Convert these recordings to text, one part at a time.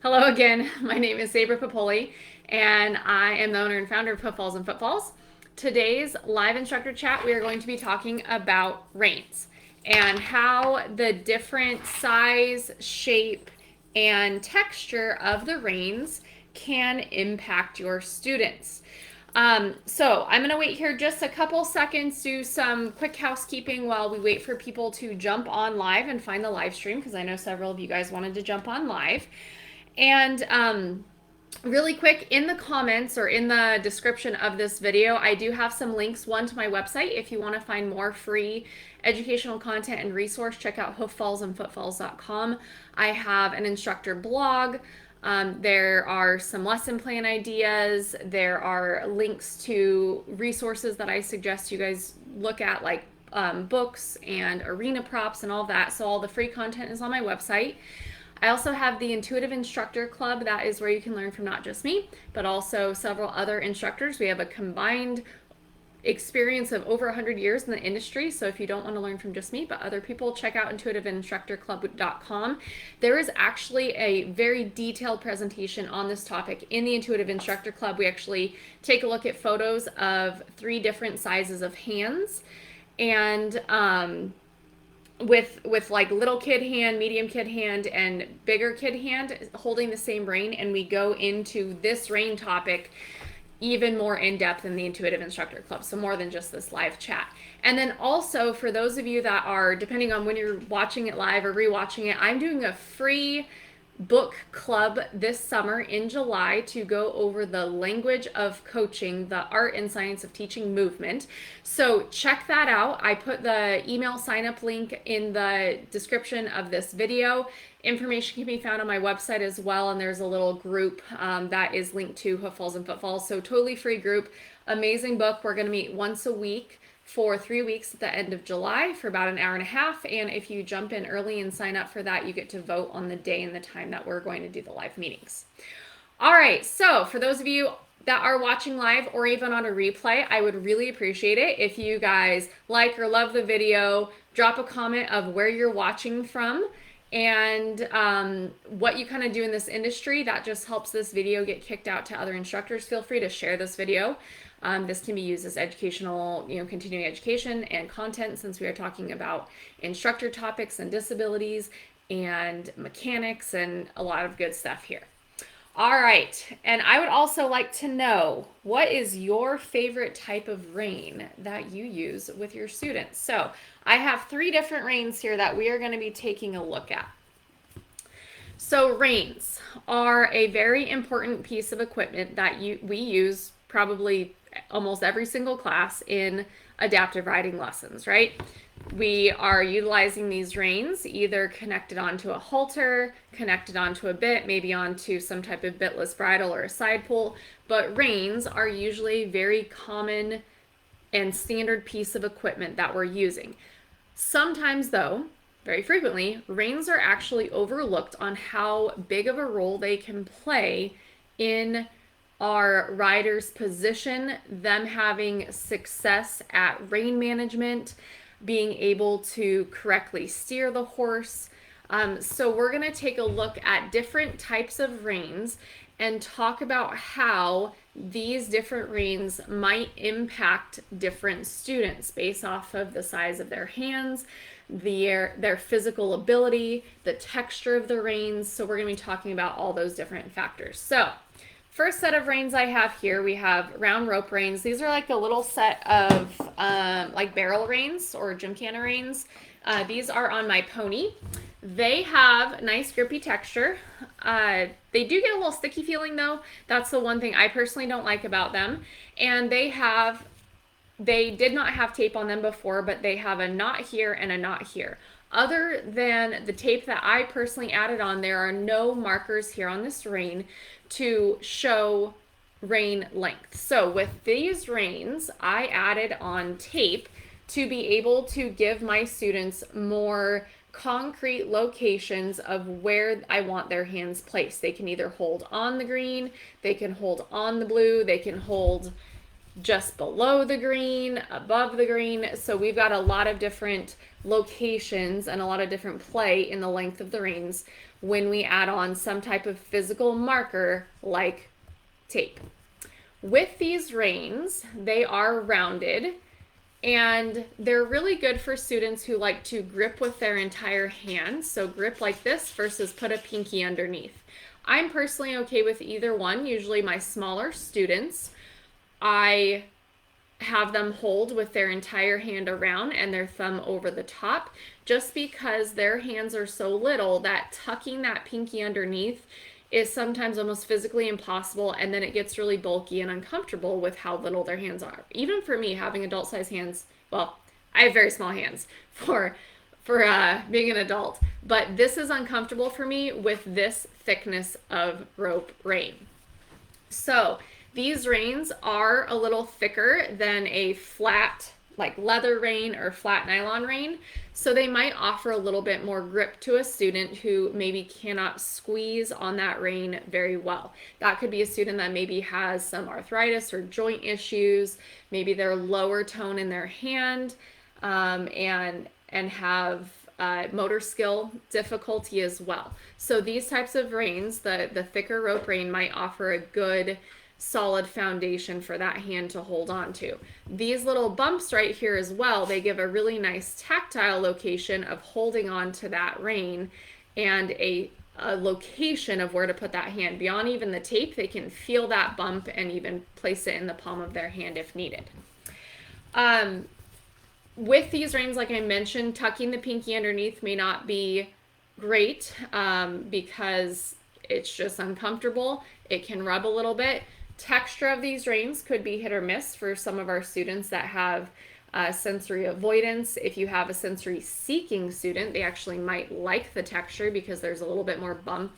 Hello again. My name is Sabra Popoli, and I am the owner and founder of Hoofballs and Footfalls. Today's live instructor chat, we are going to be talking about reins and how the different size, shape, and texture of the reins can impact your students. So I'm going to wait here just a couple seconds, do some quick housekeeping while we wait for people to jump on live and find the live stream, because I know several of you guys wanted to jump on live. And really quick, in the comments or in the description of this video, I do have some links. One to my website. If you want to find more free educational content and resource, check out hooffallsandfootfalls.com. I have an instructor blog. There are some lesson plan ideas. There are links to resources that I suggest you guys look at, like books and arena props and all that. So all the free content is on my website. I also have the Intuitive Instructor Club. That is where you can learn from not just me, but also several other instructors. We have a combined experience of over 100 years in the industry. So if you don't want to learn from just me, but other people, check out intuitiveinstructorclub.com. There is actually a very detailed presentation on this topic in the Intuitive Instructor Club. We actually take a look at photos of 3 different sizes of hands, and with like little kid hand, medium kid hand, and bigger kid hand holding the same rein, and we go into this rein topic even more in depth in the Intuitive Instructor Club, so more than just this live chat. And then also, for those of you that are, depending on when you're watching it live or rewatching it, I'm doing a free book club this summer in July to go over the language of coaching, the art and science of teaching movement. So check that out. I put the email sign up link in the description of this video. Information can be found on my website as well, and there's a little group that is linked to Hoofballs and Footfalls. So totally free group, amazing book. We're going to meet once a week for 3 weeks at the end of July for about an hour and a half. And if you jump in early and sign up for that, you get to vote on the day and the time that we're going to do the live meetings. All right, so for those of you that are watching live or even on a replay, I would really appreciate it if you guys like or love the video, drop a comment of where you're watching from and what you kind of do in this industry. That just helps this video get kicked out to other instructors. Feel free to share this video. This can be used as educational, continuing education and content, since we are talking about instructor topics and disabilities and mechanics and a lot of good stuff here. All right, and I would also like to know, what is your favorite type of rein that you use with your students? So I have 3 different reins here that we are going to be taking a look at. So reins are a very important piece of equipment that we use probably almost every single class in adaptive riding lessons, right? We are utilizing these reins either connected onto a halter, connected onto a bit, maybe onto some type of bitless bridle or a side pull, but reins are usually a very common and standard piece of equipment that we're using. Sometimes though, very frequently, reins are actually overlooked on how big of a role they can play in our rider's position, them having success at rein management, being able to correctly steer the horse. So we're going to take a look at different types of reins and talk about how these different reins might impact different students based off of the size of their hands, their physical ability, the texture of the reins. So we're going to be talking about all those different factors. So first set of reins I have here, we have round rope reins. These are like a little set of like barrel reins or gymkhana reins. These are on my pony. They have nice grippy texture. They do get a little sticky feeling though. That's the one thing I personally don't like about them. And they did not have tape on them before, but they have a knot here and a knot here. Other than the tape that I personally added on, there are no markers here on this rein to show rein length. So with these reins, I added on tape to be able to give my students more concrete locations of where I want their hands placed. They can either hold on the green, they can hold on the blue, they can hold just below the green, above the green. So we've got a lot of different locations and a lot of different play in the length of the reins when we add on some type of physical marker like tape. With these reins, they are rounded, and they're really good for students who like to grip with their entire hand. So grip like this versus put a pinky underneath. I'm personally okay with either one. Usually my smaller students, I have them hold with their entire hand around and their thumb over the top, just because their hands are so little that tucking that pinky underneath is sometimes almost physically impossible, and then it gets really bulky and uncomfortable with how little their hands are. Even for me, having adult size hands, well, I have very small hands for being an adult, but this is uncomfortable for me with this thickness of rope rein. So these reins are a little thicker than a flat, like leather rein or flat nylon rein. So they might offer a little bit more grip to a student who maybe cannot squeeze on that rein very well. That could be a student that maybe has some arthritis or joint issues. Maybe they're lower tone in their hand, and have motor skill difficulty as well. So these types of reins, the thicker rope rein, might offer a good solid foundation for that hand to hold on to. These little bumps right here as well, they give a really nice tactile location of holding on to that rein, and a location of where to put that hand. Beyond even the tape, they can feel that bump and even place it in the palm of their hand if needed. With these reins, like I mentioned, tucking the pinky underneath may not be great, because it's just uncomfortable. It can rub a little bit. Texture of these reins could be hit or miss for some of our students that have sensory avoidance. If you have a sensory seeking student, they actually might like the texture because there's a little bit more bump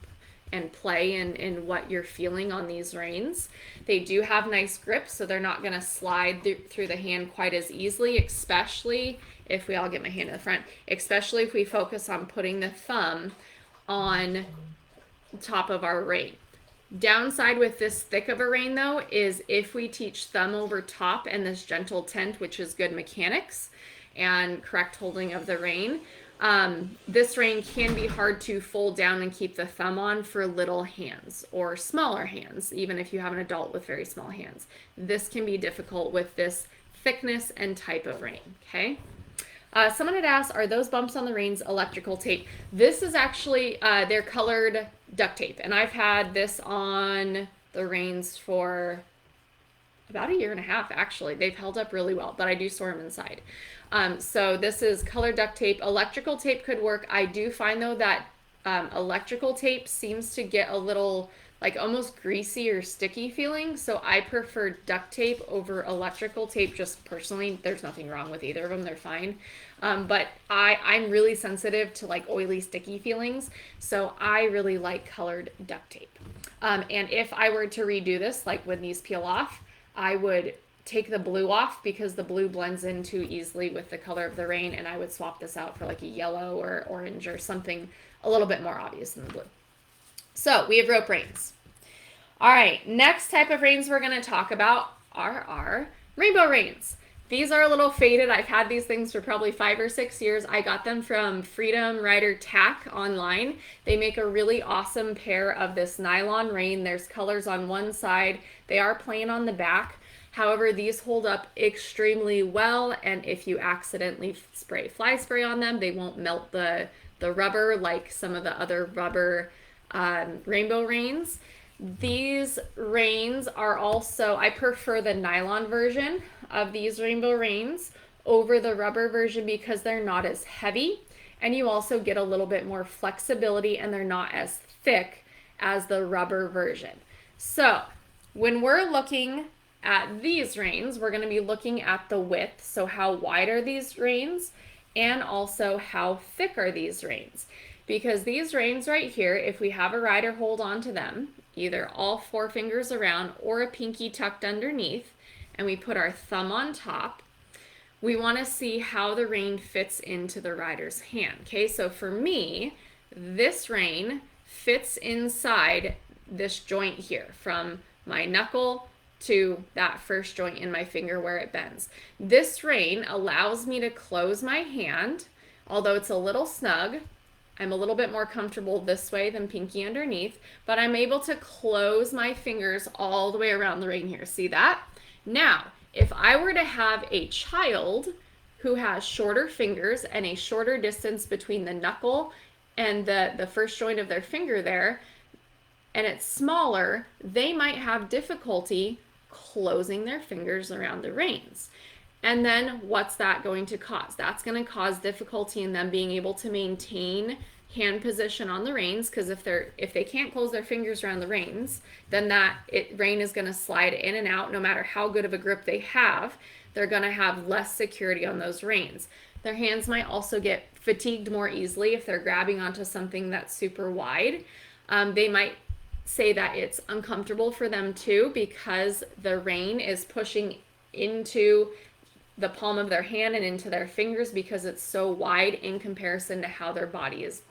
and play in what you're feeling on these reins. They do have nice grip, so they're not going to slide through the hand quite as easily, especially if I'll get my hand in the front, especially if we focus on putting the thumb on top of our rein. Downside with this thick of a rein, though, is if we teach thumb over top and this gentle tent, which is good mechanics and correct holding of the rein, this rein can be hard to fold down and keep the thumb on for little hands or smaller hands, even if you have an adult with very small hands. This can be difficult with this thickness and type of rein, okay? Someone had asked, are those bumps on the reins electrical tape? This is actually, they're colored duct tape, and I've had this on the reins for about 1.5 years, actually. They've held up really well, but I do store them inside. So this is colored duct tape. Electrical tape could work. I do find, though, that electrical tape seems to get a little like almost greasy or sticky feeling, so I prefer duct tape over electrical tape. Just personally, there's nothing wrong with either of them, they're fine, but I'm really sensitive to like oily, sticky feelings, so I really like colored duct tape. And if I were to redo this, like when these peel off, I would take the blue off because the blue blends in too easily with the color of the rein, and I would swap this out for like a yellow or orange or something a little bit more obvious than the blue. So we have rope reins. All right, next type of reins we're going to talk about are our rainbow reins. These are a little faded. I've had these things for probably 5 or 6 years. I got them from Freedom Rider Tack online. They make a really awesome pair of this nylon rein. There's colors on one side. They are plain on the back. However, these hold up extremely well, and if you accidentally spray fly spray on them, they won't melt the rubber like some of the other rubber rainbow reins. These reins are also, I prefer the nylon version of these rainbow reins over the rubber version because they're not as heavy, and you also get a little bit more flexibility, and they're not as thick as the rubber version. So when we're looking at these reins, we're going to be looking at the width, so how wide are these reins, and also how thick are these reins. Because these reins right here, if we have a rider hold on to them, either all 4 fingers around or a pinky tucked underneath, and we put our thumb on top, we want to see how the rein fits into the rider's hand. Okay, so for me, this rein fits inside this joint here from my knuckle to that first joint in my finger where it bends. This rein allows me to close my hand, although it's a little snug. I'm a little bit more comfortable this way than pinky underneath, but I'm able to close my fingers all the way around the rein here. See that? Now, if I were to have a child who has shorter fingers and a shorter distance between the knuckle and the first joint of their finger there, and it's smaller, they might have difficulty closing their fingers around the reins. And then what's that going to cause? That's going to cause difficulty in them being able to maintain hand position on the reins, because if they can't close their fingers around the reins, then rein is going to slide in and out. No matter how good of a grip they have, they're going to have less security on those reins. Their hands might also get fatigued more easily if they're grabbing onto something that's super wide. They might say that it's uncomfortable for them too, because the rein is pushing into the palm of their hand and into their fingers because it's so wide in comparison to how their body is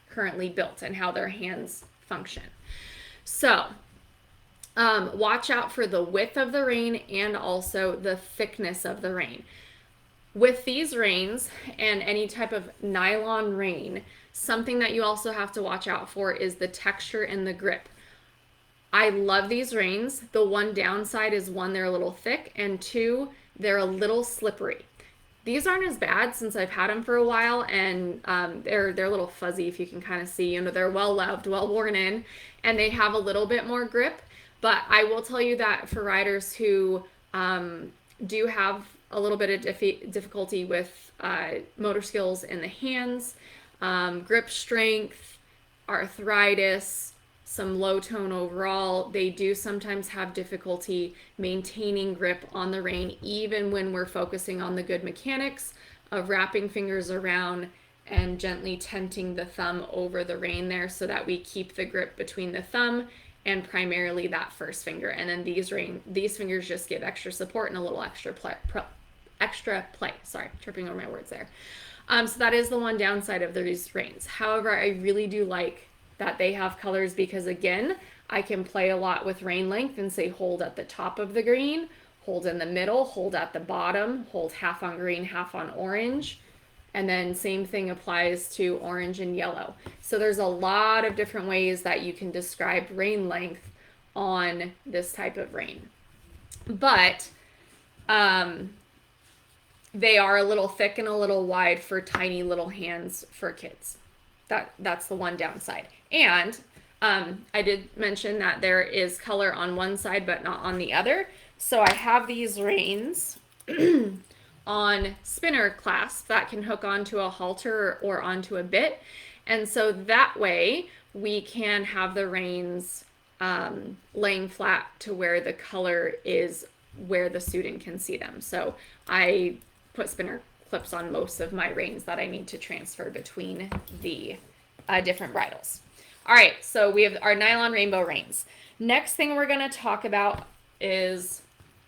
currently built and how their hands function. So watch out for the width of the rein and also the thickness of the rein. With these reins and any type of nylon rein, something that you also have to watch out for is the texture and the grip. I love these reins. The one downside is, one, they're a little thick, and two, they're a little slippery. These aren't as bad since I've had them for a while, and they're a little fuzzy, if you can kind of see. You know, they're well loved, well worn in, and they have a little bit more grip. But I will tell you that for riders who do have a little bit of difficulty with motor skills in the hands, grip strength, arthritis, some low tone overall, they do sometimes have difficulty maintaining grip on the rein, even when we're focusing on the good mechanics of wrapping fingers around and gently tenting the thumb over the rein there so that we keep the grip between the thumb and primarily that first finger. And then these fingers just give extra support and a little extra play. Sorry, tripping over my words there. So that is the one downside of these reins. However, I really do like that they have colors, because again, I can play a lot with rein length and say hold at the top of the green, hold in the middle, hold at the bottom, hold half on green, half on orange. And then same thing applies to orange and yellow. So there's a lot of different ways that you can describe rein length on this type of rein. But they are a little thick and a little wide for tiny little hands for kids. That's the one downside. And I did mention that there is color on one side but not on the other. So I have these reins on spinner clasps that can hook onto a halter or onto a bit. And so that way we can have the reins laying flat to where the color is where the student can see them. So I put spinner clips on most of my reins that I need to transfer between the different bridles. All right, so we have our nylon rainbow reins. Next thing we're going to talk about is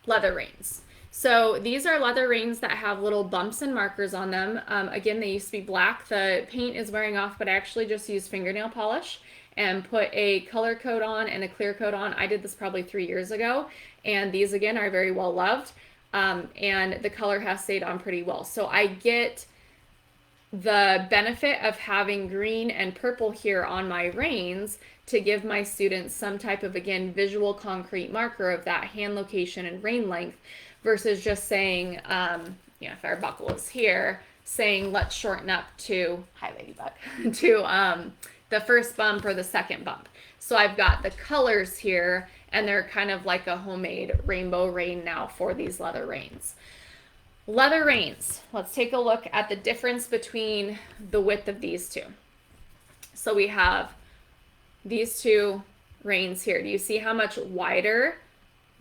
leather reins. So these are leather reins that have little bumps and markers on them. Again, they used to be black. The paint is wearing off, but I actually just used fingernail polish and put a color coat on and a clear coat on. I did this probably 3 years ago, and these again are very well loved, and the color has stayed on pretty well. So I get the benefit of having green and purple here on my reins to give my students some type of, again, visual concrete marker of that hand location and rein length, versus just saying, if our buckle is here, saying let's shorten up to, hi ladybug, to the first bump or the second bump. So I've got the colors here, and they're kind of like a homemade rainbow rein now for these leather reins. Leather reins, let's take a look at the difference between the width of these two. So we have these two reins here. Do you see how much wider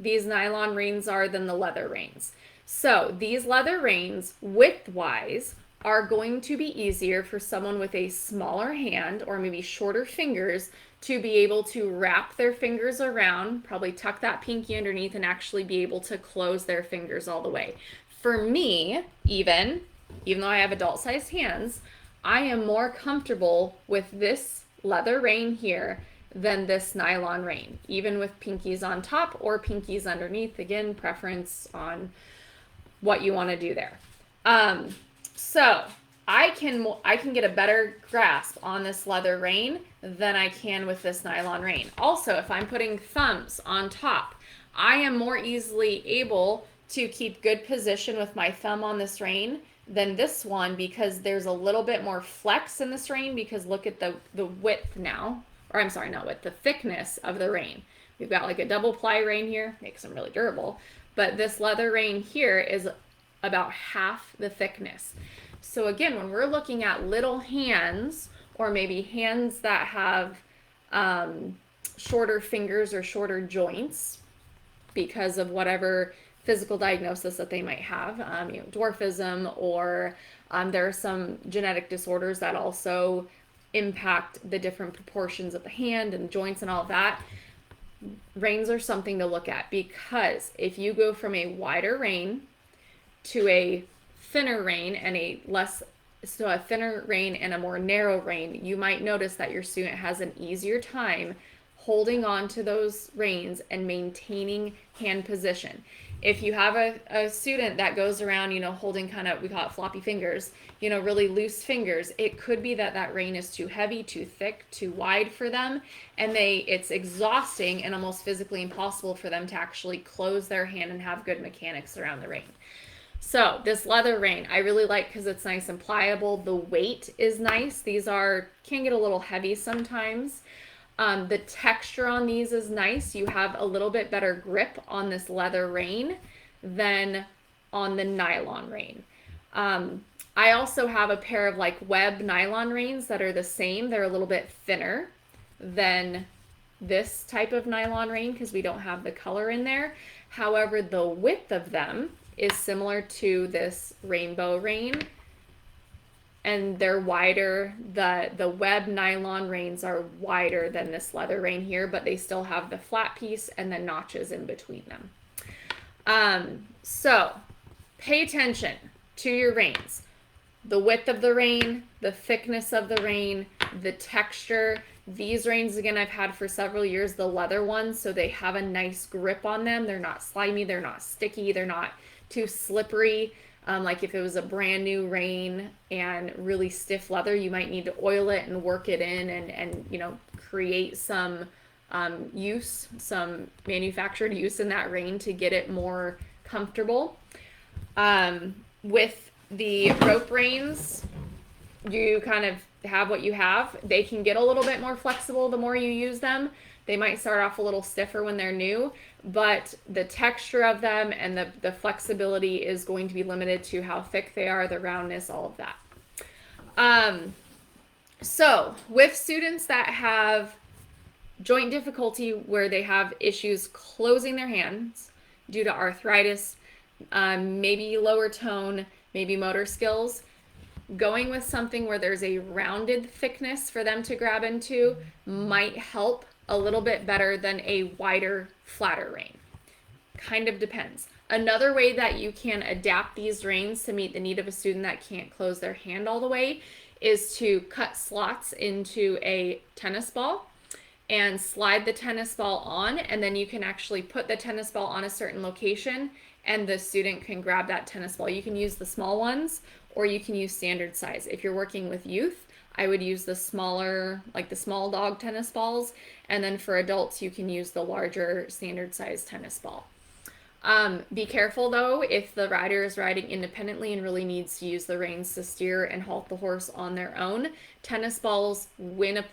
these nylon reins are than the leather reins? So these leather reins, width-wise, are going to be easier for someone with a smaller hand or maybe shorter fingers to be able to wrap their fingers around, probably tuck that pinky underneath, and actually be able to close their fingers all the way. For me, even though I have adult-sized hands, I am more comfortable with this leather rein here than this nylon rein, even with pinkies on top or pinkies underneath. Again, preference on what you want to do there. So I can get a better grasp on this leather rein than I can with this nylon rein. Also, if I'm putting thumbs on top, I am more easily able to keep good position with my thumb on this rein than this one, because there's a little bit more flex in this rein, because look at the width now, or I'm sorry, not width, the thickness of the rein. We've got like a double ply rein here, makes them really durable, but this leather rein here is about half the thickness. So again, when we're looking at little hands, or maybe hands that have shorter fingers or shorter joints because of whatever physical diagnosis that they might have, dwarfism, or there are some genetic disorders that also impact the different proportions of the hand and joints and all of that. Reins are something to look at, because if you go from a wider rein to a thinner rein and a thinner rein and a more narrow rein, you might notice that your student has an easier time holding on to those reins and maintaining hand position. If you have a student that goes around, holding kind of, we call it floppy fingers, really loose fingers, it could be that that rein is too heavy, too thick, too wide for them, and it's exhausting and almost physically impossible for them to actually close their hand and have good mechanics around the rein. So this leather rein I really like because it's nice and pliable. The weight is nice. These can get a little heavy sometimes. The texture on these is nice. You have a little bit better grip on this leather rein than on the nylon rein. I also have a pair of like web nylon reins that are the same. They're a little bit thinner than this type of nylon rein because we don't have the color in there. However, the width of them is similar to this rainbow rein, and they're wider. The web nylon reins are wider than this leather rein here, but they still have the flat piece and the notches in between them. So pay attention to your reins. The width of the rein, the thickness of the rein, the texture. These reins, again, I've had for several years, the leather ones, so they have a nice grip on them. They're not slimy, they're not sticky, they're not too slippery. Like if it was a brand new rein and really stiff leather, you might need to oil it and work it in and create some some manufactured use in that rein to get it more comfortable. With the rope reins, you kind of have what you have. They can get a little bit more flexible the more you use them. They might start off a little stiffer when they're new, but the texture of them and the flexibility is going to be limited to how thick they are, the roundness, all of that. So with students that have joint difficulty where they have issues closing their hands due to arthritis, maybe lower tone, maybe motor skills, going with something where there's a rounded thickness for them to grab into might help a little bit better than a wider, flatter rein. Kind of depends. Another way that you can adapt these reins to meet the need of a student that can't close their hand all the way is to cut slots into a tennis ball and slide the tennis ball on, and then you can actually put the tennis ball on a certain location and the student can grab that tennis ball. You can use the small ones or you can use standard size. If you're working with youth, I would use the smaller, like the small dog tennis balls, and then for adults you can use the larger standard size tennis ball. Be careful though, if the rider is riding independently and really needs to use the reins to steer and halt the horse on their own, tennis balls, when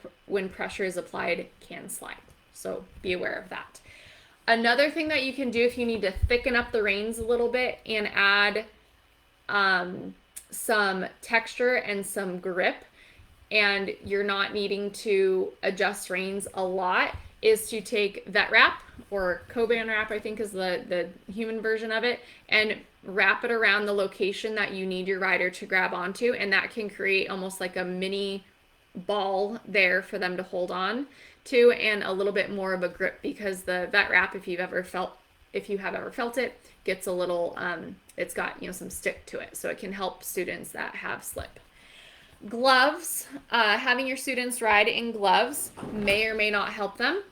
pressure is applied, can slide. So be aware of that. Another thing that you can do if you need to thicken up the reins a little bit and add some texture and some grip, and you're not needing to adjust reins a lot, is to take vet wrap, or Coban wrap, I think is the human version of it, and wrap it around the location that you need your rider to grab onto, and that can create almost like a mini ball there for them to hold on to, and a little bit more of a grip, because the vet wrap, if you have ever felt it, gets a little it's got some stick to it, so it can help students that have slip. Gloves, having your students ride in gloves may or may not help them.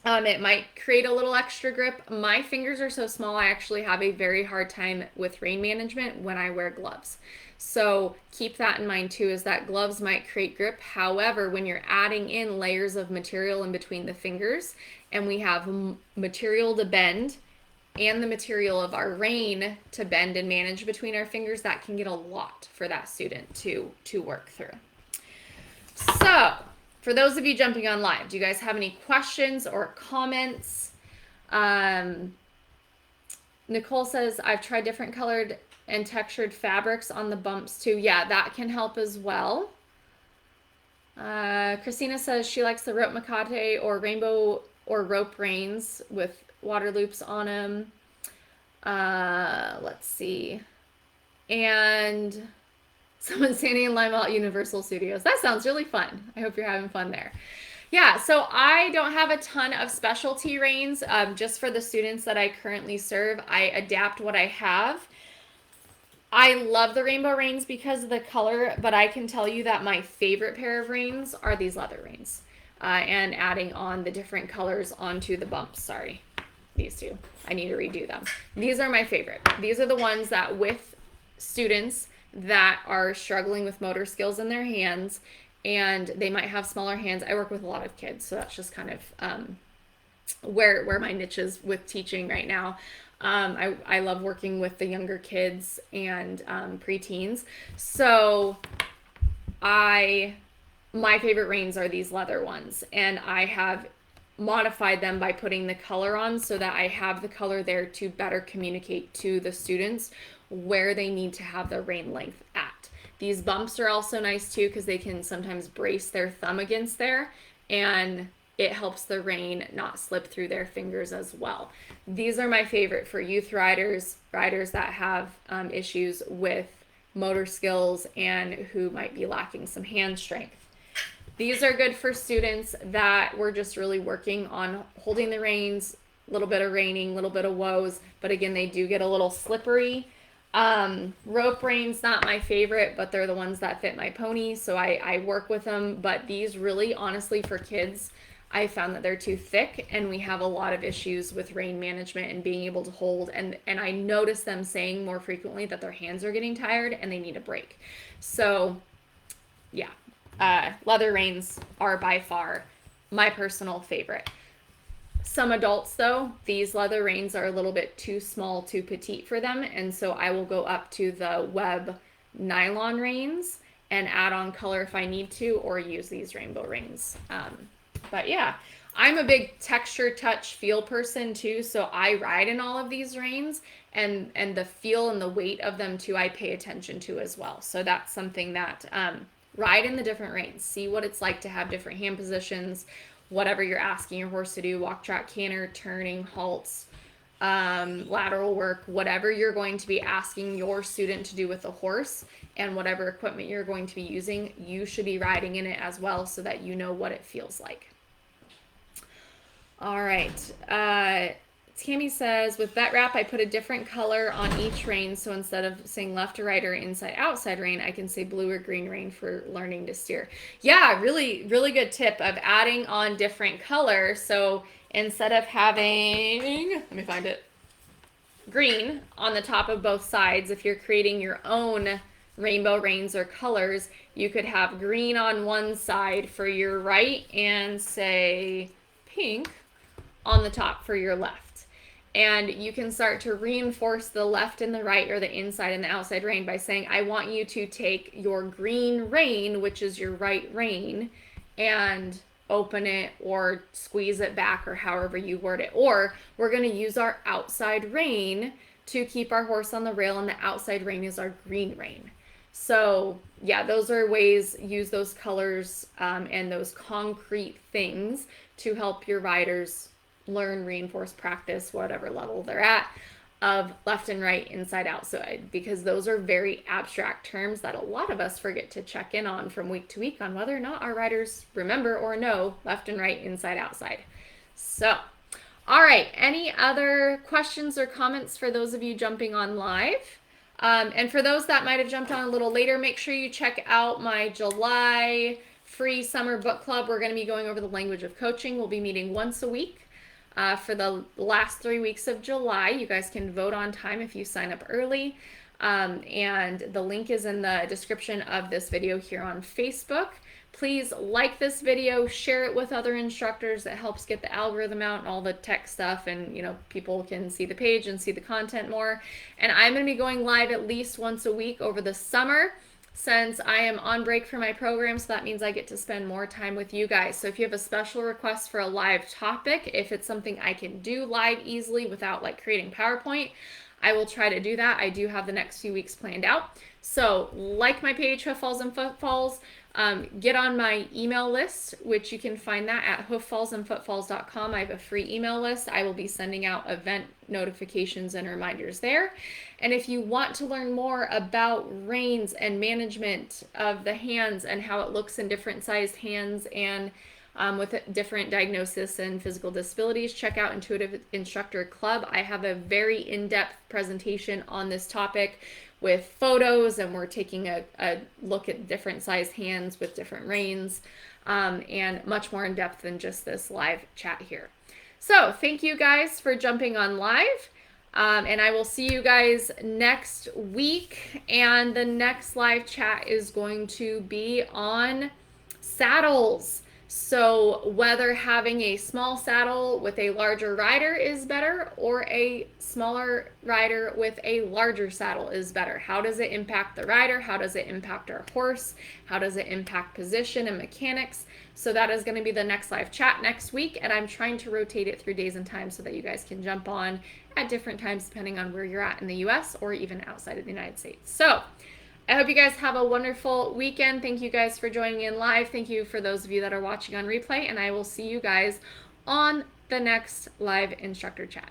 It might create a little extra grip. My fingers are so small, I actually have a very hard time with rein management when I wear gloves. So keep that in mind too, is that gloves might create grip. However, when you're adding in layers of material in between the fingers, and we have material to bend and the material of our rein to bend and manage between our fingers, that can get a lot for that student to work through. So, for those of you jumping on live, do you guys have any questions or comments? Nicole says, I've tried different colored and textured fabrics on the bumps too. Yeah, that can help as well. Christina says she likes the rope macate or rainbow or rope reins with water loops on them. Let's see. And someone's standing in line at Universal Studios. That sounds really fun. I hope you're having fun there. Yeah, so I don't have a ton of specialty reins. Just for the students that I currently serve, I adapt what I have. I love the rainbow reins because of the color, but I can tell you that my favorite pair of reins are these leather reins. And adding on the different colors onto the bumps. Sorry, these two. I need to redo them. These are my favorite. These are the ones that with students that are struggling with motor skills in their hands, and they might have smaller hands. I work with a lot of kids, so that's just kind of where my niche is with teaching right now. I love working with the younger kids and preteens. So my favorite reins are these leather ones, and I have modified them by putting the color on so that I have the color there to better communicate to the students where they need to have their rein length at. These bumps are also nice too because they can sometimes brace their thumb against there, and it helps the rein not slip through their fingers as well. These are my favorite for youth riders that have issues with motor skills and who might be lacking some hand strength. These are good for students that we're just really working on holding the reins, a little bit of reining, a little bit of woes, but again, they do get a little slippery. Rope reins, not my favorite, but they're the ones that fit my pony, so I work with them. But these really, honestly, for kids, I found that they're too thick, and we have a lot of issues with rein management and being able to hold. And I notice them saying more frequently that their hands are getting tired and they need a break. So, yeah. Leather reins are by far my personal favorite. Some adults, though, these leather reins are a little bit too small, too petite for them, and so I will go up to the web nylon reins and add on color if I need to, or use these rainbow reins. But yeah, I'm a big texture, touch, feel person too, so I ride in all of these reins, and the feel and the weight of them too, I pay attention to as well. So that's something that ride in the different reins, see what it's like to have different hand positions, whatever you're asking your horse to do, walk, trot, canter, turning, halts, lateral work, whatever you're going to be asking your student to do with the horse, and whatever equipment you're going to be using, you should be riding in it as well so that you know what it feels like. All right. Tammy says, with vet wrap, I put a different color on each rein. So instead of saying left or right or inside outside rein, I can say blue or green rein for learning to steer. Yeah, really, really good tip of adding on different colors. So instead of having, let me find it, green on the top of both sides, if you're creating your own rainbow reins or colors, you could have green on one side for your right and say pink on the top for your left. And you can start to reinforce the left and the right, or the inside and the outside rein, by saying, I want you to take your green rein, which is your right rein, and open it or squeeze it back, or however you word it. Or we're going to use our outside rein to keep our horse on the rail, and the outside rein is our green rein. So yeah, those are ways, use those colors and those concrete things to help your riders learn, reinforce, practice, whatever level they're at, of left and right, inside, outside, because those are very abstract terms that a lot of us forget to check in on from week to week on whether or not our riders remember or know left and right, inside, outside. So, all right, any other questions or comments for those of you jumping on live? And for those that might have jumped on a little later, make sure you check out my July free summer book club. We're going to be going over the language of coaching. We'll be meeting once a week. for the last 3 weeks of July. You guys can vote on time if you sign up early. And the link is in the description of this video here on Facebook. Please like this video, share it with other instructors. That helps get the algorithm out and all the tech stuff, and people can see the page and see the content more. And I'm going to be going live at least once a week over the summer, since I am on break for my program, so that means I get to spend more time with you guys. So if you have a special request for a live topic, if it's something I can do live easily without like creating PowerPoint, I will try to do that. I do have the next few weeks planned out. So like my page, Hoof Falls and Footfalls. Get on my email list, which you can find that at hooffallsandfootfalls.com. I have a free email list. I will be sending out event notifications and reminders there. And if you want to learn more about reins and management of the hands and how it looks in different sized hands and with different diagnosis and physical disabilities, check out Intuitive Instructor Club. I have a very in-depth presentation on this topic with photos, and we're taking a look at different sized hands with different reins, and much more in depth than just this live chat here. So thank you guys for jumping on live, and I will see you guys next week. And the next live chat is going to be on saddles. So whether having a small saddle with a larger rider is better, or a smaller rider with a larger saddle is better. How does it impact the rider? How does it impact our horse? How does it impact position and mechanics? So that is going to be the next live chat next week, and I'm trying to rotate it through days and times so that you guys can jump on at different times depending on where you're at in the US or even outside of the United States. So I hope you guys have a wonderful weekend. Thank you guys for joining in live. Thank you for those of you that are watching on replay, and I will see you guys on the next live instructor chat.